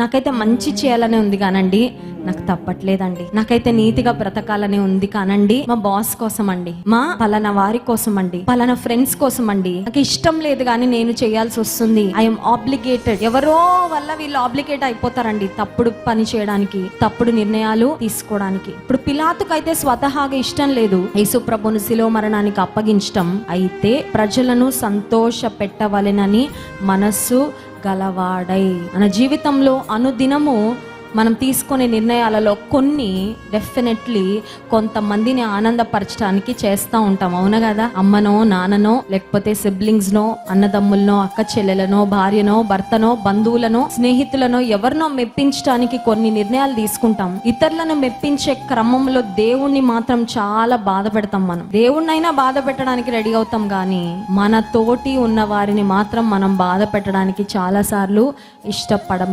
నాకైతే మంచి చేయాలనే ఉంది కానండి నాకు తప్పట్లేదండి, నాకైతే నీతిగా బ్రతకాలని ఉంది కానండి మా బాస్ కోసం అండి, మా పలానా వారి కోసం అండి, పలానా ఫ్రెండ్స్ కోసం అండి నాకు ఇష్టం లేదు కానీ నేను చేయాల్సి వస్తుంది. I'm obligated. ఎవరో వల్ల వీళ్ళు ఆబ్లిగేట్ అయిపోతారండి తప్పుడు పని చేయడానికి, తప్పుడు నిర్ణయాలు తీసుకోవడానికి. ఇప్పుడు పిలాతుకైతే స్వతహాగా ఇష్టం లేదు యేసు ప్రభువును శిలువ మరణానికి అప్పగించటం, అయితే ప్రజలను సంతోష పెట్టవలెనని మనస్సు గలవాడై. మన జీవితంలో అనుదినము మనం తీసుకునే నిర్ణయాలలో కొన్ని డెఫినెట్లీ కొంతమందిని ఆనందపరచడానికి చేస్తూ ఉంటాం, అవునా కదా? అమ్మనో నాన్ననో లేకపోతే సిబ్లింగ్స్నో, అన్నదమ్ములనో, అక్క చెల్లెలనో, భార్యనో, భర్తనో, బంధువులనో, స్నేహితులనో ఎవరినో మెప్పించడానికి కొన్ని నిర్ణయాలు తీసుకుంటాం. ఇతరులను మెప్పించే క్రమంలో దేవుణ్ణి మాత్రం చాలా బాధ పెడతాం. మనం దేవుణ్ణైనా బాధ పెట్టడానికి రెడీ అవుతాం కానీ మన తోటి ఉన్న వారిని మాత్రం మనం బాధ పెట్టడానికి చాలా సార్లు ఇష్టపడం.